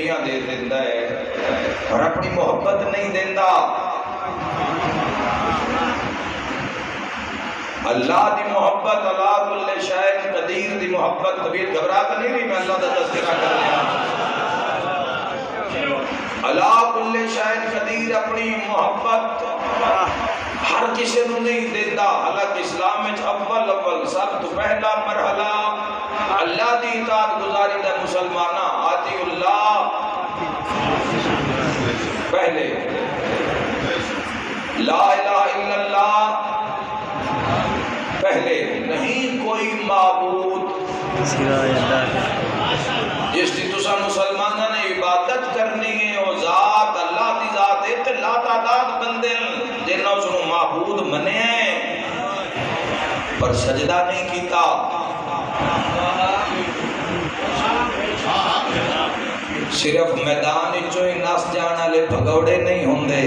دنیا دے دیتا ہے اور اپنی محبت نہیں دیتا۔ اللہ دی محبت، اللہ کل شے قدیر دی محبت، طبیعت گھبرا تو نہیں رہی، میں اللہ دا تذکرہ کر رہا اللہ کل شے قدیر اپنی محبت ہر کسی نو نہیں دیتا۔ حالانکہ اسلام میں اول سب تو پہلا مرحلہ اللہ دی اطاعت گزاری دا مسلمانہ آتی اللہ پہلے، لا الہ الا اللہ پہلے، نہیں کوئی معبود جس کی تسا مسلمانہ نے عبادت کرنی ہے وہ ذات اللہ دی ذات ہے تے لا تعداد بندے جنہوں سنو معبود منے ہیں پر سجدہ نہیں کیتا۔ صرف میدان چوئی نس جانا لے بھگوڑے نہیں ہوندے،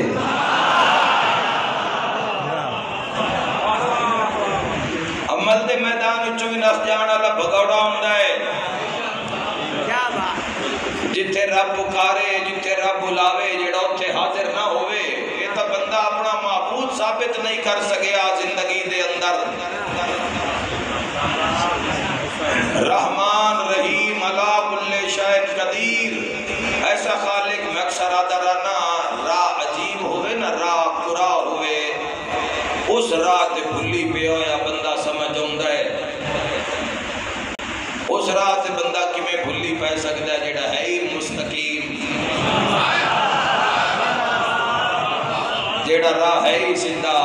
عمل دے میدان چوئی نس جانا لے بھگوڑا ہوندہ ہے۔ جتھے رب پکارے، جتھے رب بلاوے، جڑا اتھے حاضر نہ ہوئے، یہ تو بندہ اپنا معبود ثابت نہیں کر سکیا زندگی دے اندر۔ رحمان رحیم علا کل شے قدیر، ایسا خالق میں اکثر آدھرانا راہ عجیب ہوئے نہ راہ قرآ ہوئے، اس راہ تے بھلی پہ ہویا بندہ سمجھ ہوندہ ہے۔ اس راہ تے بندہ کی میں بھلی پہ سکتا ہے جڑا ہے ہی مستقیم، جڑا راہ ہے ہی سندہ۔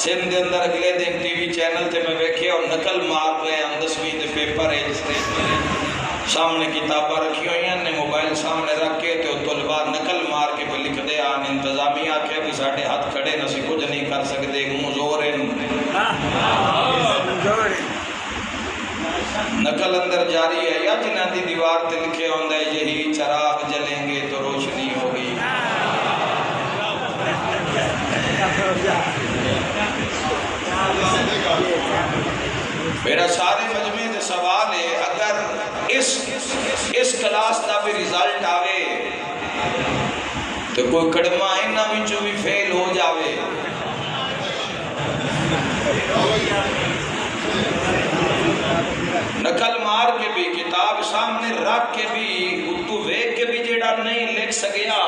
سندھ دے اندر اگلے دن ٹی وی چینل تے میں بیکھے اور نقل مار رہے ہیں 10ویں دے پیپر ہے جس نے سامنے کتابہ رکھی ہوئی ہیں، نے موبائل سامنے رکھ کے تو طلبہ نقل مار کے پہ لکھ دے آن انتظامی آکھے بھی ساڑھے ہاتھ کھڑے نہ سی کچھ نہیں کر سکتے، منہ زور ہے نقل اندر جاری ہے۔ یا جنہ دی دیوار تے لکھے ہوندہ ہے یہی چراغ جلیں گے تو روشنی ہوگی۔ میرا سارے مجمع سے سوال ہے اگر اس کلاس دا بھی ریزلٹ آوے تو کوئی کڑمہ انہا وچوں بھی فیل ہو جاوے، نقل مار کے بھی کتاب سامنے رکھ کے بھی اردو ویک کے بھی جیڑا نہیں لکھ سکیا،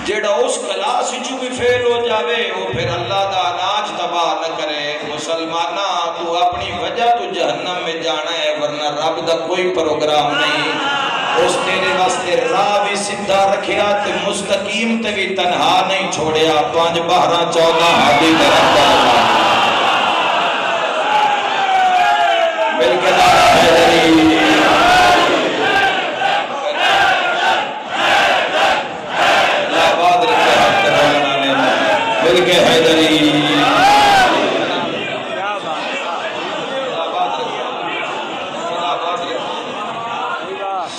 جیڑا اس کلاس جو بھی فیل ہو جاوے وہ پھر اللہ دا اناج تباہ نہ کرے۔ مسلمانہ تو اپنی وجہ تو جہنم میں جانا ہے ورنہ رب دا کوئی پروگرام نہیں۔ اس تیرے واسطے راہ بھی سدھا رکھیا تے مستقیم تے بھی تنہا نہیں چھوڑیا، 5 12 14 حدی درد اللہ مل کے نعرہ حیدری مل کے حیدری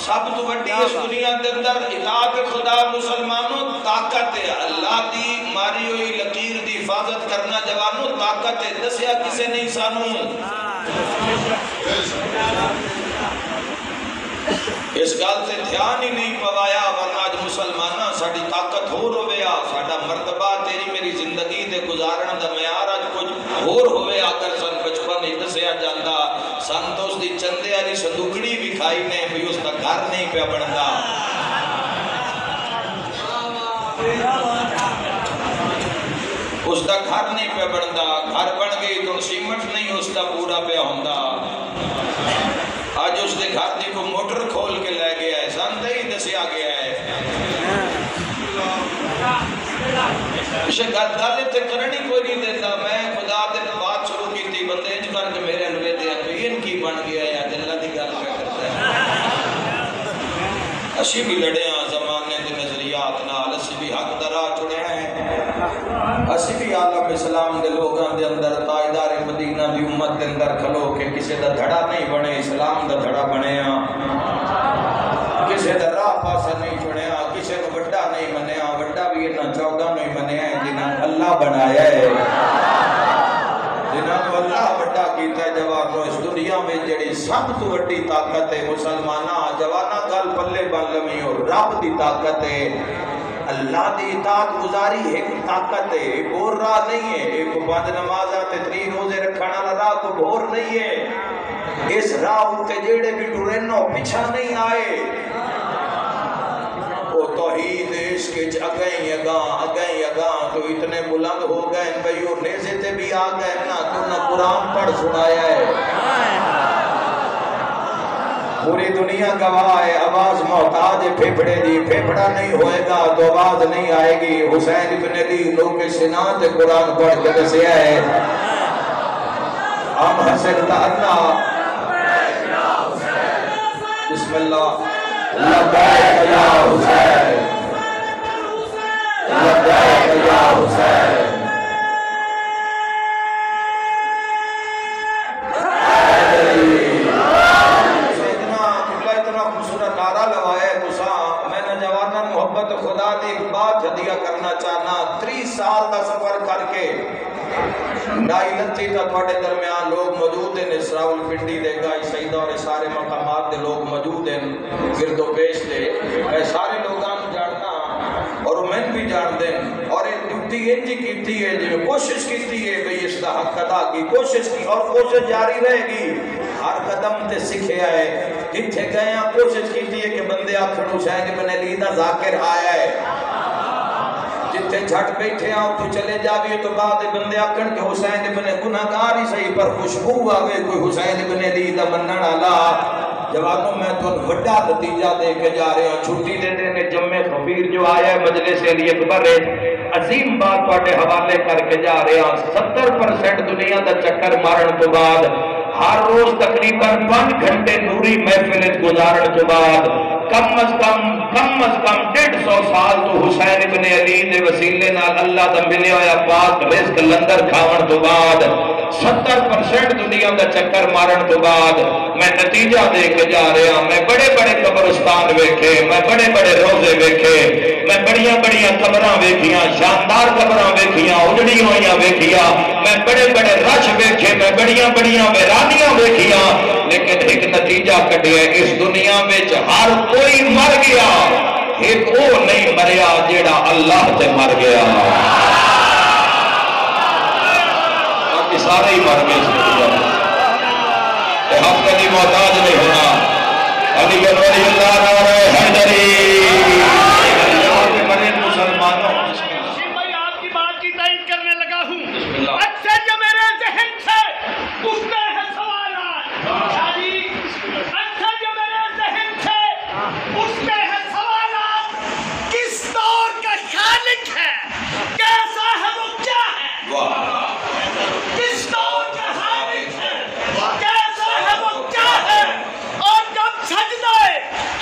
سب تو بڑی اس دنیا کے اندر اطاعت خدا مسلمانوں طاقت ہے، اللہ دی ماری ہوئی لکیر دی حفاظت کرنا جوانوں طاقت ہے، دسیا کسے نہیں سانوں۔ اس گال سے دھیان ہی نہیں پوایا ورنہ آج مسلمانہ ساڑی طاقت ہو رویا، ساڑا مرتبہ تیری میری زندگی دے گزارن دا معیار آج کچھ ہور ہوئے آگر سن بچپن ہی دسیا جاندہ سن تو اس دی چندے آلی صندوقڑی بھی کھائی نے بھی اس دا گھر نہیں پہ بڑھندا۔ اس دا گھر نہیں پہ بڑھندا، گھر بڑھ گئی تو سیمنٹ نہیں اس دا پورا پہ ہوندہ۔ آج اس دے گھر دی کو موٹر کھول کے لے گیا ہے، سانتے ہی دسیا گیا ہے۔ اسے گھر ڈالے تے کرنی کوئی نہیں دیتا، میں خدا دے بات شروع کی تھی بندے جو کر کے میرے انوے دے ہیں ان کی بن گیا ہے دلہ دی گل کیا کرتا ہے۔ اسی بھی لڑے ہیں زمانے دے نظریات نال، اسی بھی حق درہ چھڑے ہیں، اسی بھی عالم اسلام دے لوگاں دے اندر تاجدار مدینہ دی امت دے اندر کھلو کہ کسی دا دھڑا نہیں بنے، اسلام دا دھڑا بنے ہیں، کسی دا راہ پاسا نہیں چھوڑے ہیں، کسی کو بڑا نہیں منے ہیں، بڑا بھی انہاں 14 نہیں منے ہیں جنہاں اللہ بنایا ہے، جنہاں کو اللہ بڑا کیتا ہے جواب رو اس دنیا میں جڑی سب تو وڈی طاقت ہے مسلمانہ جوانا گل پلے بن لمی اور رب دی طاقت ہے اللہ دی اطاعت گزاری ایک طاقت ہے بور راہ نہیں ہے ایک پانچ نمازہ تے 3 روزے رکھنا راہ کو بور نہیں ہے اس راہ اتے جیڑے بھی ٹورینوں پیچھا نہیں آئے وہ توحید عشق اگئیں اگاں تو اتنے بلند ہو گئے بھئی اور نیزے تے بھی آ گئے نا تو نہ قرآن پڑھ سنایا ہے پوری دنیا گواہ ہے آواز محتاج پھیپڑے دی پھیپڑا نہیں ہوئے گا تو آواز نہیں آئے گی حسین ابن علی لوگ سنان تے قرآن پڑھ کے دسیا ہے ام حسنت اللہ بسم اللہ لبیک یا حسین لبیک یا حسین خدا نے ایک بات ہدیہ کرنا چاہنا 30 سال کا سفر کر کے ڈائی لتی کا تھوڑے درمیان لوگ موجود ہیں اسراول پنڈی دے گا سیدہ اور سارے مقامات دے لوگ موجود ہیں گرد و پیش دے میں سارے لوگاں جاننا اور میں بھی جان دیں اور یہ ڈیوٹی انجی کیتی ہے جو کوشش کیتی ہے بھئی اس کا حق ادا کی کوشش کی اور کوشش جاری رہے گی ہر قدم تے سکھے آئے جتھے گئے ہیں کوشش کیتی ہے کہ بندے آکھن حسین ابن علی دا ذاکر آیا ہے جتھے جھٹ بیٹھے آؤ تو چلے جاویے تو بعد بندے آکھن کہ حسین ابن گناہگار ہی صحیح پر خوشبو آوے کوئی حسین ابن علی دا منن والا جوانوں میں تو بڑا نتیجہ دے کے جا رہے ہیں چھٹی دے دینے جمع خبیر جو آیا ہے مجلس علی اکبر عظیم بات پاٹے حوالے کر کے جا رہے ہیں 70% دنیا دا چکر مارن تو بعد ہر روز تقریباً 5 گھنٹے نوری محفل گزارن تو بعد کم از کم 150 سال تو حسین ابن علی دے وسیلے نال اللہ دا ملے ہویا پاک رزق لندر کھاون تو بعد 70% دنیا دا چکر مارن تو بعد میں نتیجہ دے کے جا رہا میں بڑے بڑے قبرستان ویکھے میں بڑے بڑے روزے ویکھے میں بڑیاں بڑیاں قبراں ویکھیاں شاندار قبراں ویکھیاں اجڑی ہویاں ویکھیاں میں بڑے بڑے رش ویکھے میں بڑیاں بڑیاں ویرانیاں ویکھیاں لیکن ایک نتیجہ کٹیا اس دنیا وچ ہر کوئی مر گیا ایک وہ نہیں مریا جیڑا اللہ تے مر گیا باقی سارے ہی مر گئے حق کبھی محتاج نہیں ہونا علی ولی اللہ نعرہ حیدری بڑے مسلمانوں میں آپ کی بات کی تائید کرنے لگا ہوں اکثر جو میرے ذہن سے اٹھتے ہیں سوالات اکثر جو میرے ذہن سے اٹھتے ہیں سوالات کس دور کا خالق ہے کیسا ہے وہ کیا ہے کس دور کا خالق ہے کیسا ہے وہ کیا ہے اور جب سجدہ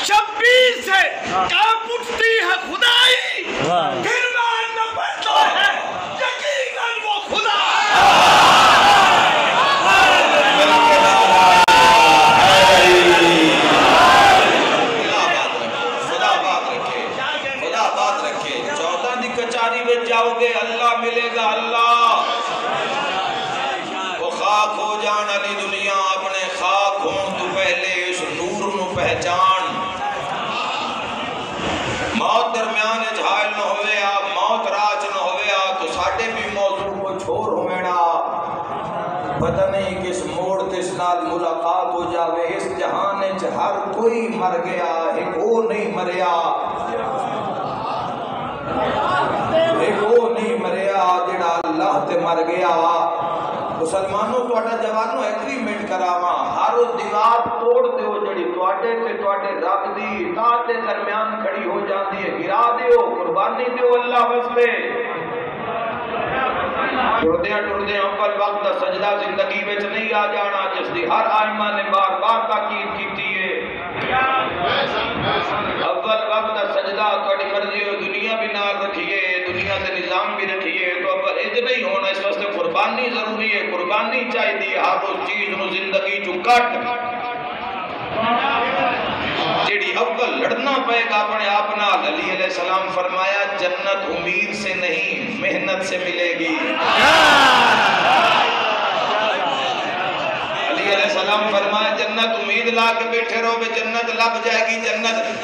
شبیر سے کام اٹھتی ہے خدائی پھر ماننا پڑتا ہے یقیناً وہ خدا خدا بات رکھے 14 دی کچاری میں جاؤ گے اللہ ملے گا اللہ وہ خاک ہو جان علی دنیا اپنے خاک ہوں تو پہلے اس نور نو پہچان موت درمیان جھائل نہ ہوئے آپ موت راج نہ ہوئے آپ تو ساڑھے بھی موضوع کو چھوڑ ہوئینا پتہ نہیں کس موڑ تس نال ملاقات ہو جاوے اس جہانے ہر کوئی مر گیا ایک وہ نہیں مریا ایک وہ نہیں مریا جڑا اللہ تے مر گیا مسلمانوں توڑا جوانوں ایگریمنٹ کراواں ہر اس دیوار توڑ دیو جڑی توڑے تے توڑے رب دی اطاعت دے درمیان کھڑی ہو جاندی ہے گرا دیو قربانی دیو اللہ واسطے ٹردیاں اول وقت دا سجدہ زندگی وچ نہیں آ جانا جس دی ہر آئمہ نے بار بار تاکید کیتی ہے اول وقت دا سجدہ توڑی مرضی ہو دنیا بھی نال رکھیے دنیا دے نظام بھی رکھیے تو اب اج نہیں ہونا اس واسطے قربانی ضروری ہے قربانی چاہیے ہر اس چیز نو زندگی چو کٹ جیڑی اول لڑنا پائے گا اپنے آپنا علی علیہ السلام فرمایا جنت امید سے نہیں محنت سے ملے گی علی علیہ السلام وسلم فرمایا جنت امید لا کے بیٹھے رہو بے جنت لب جائے گی جنت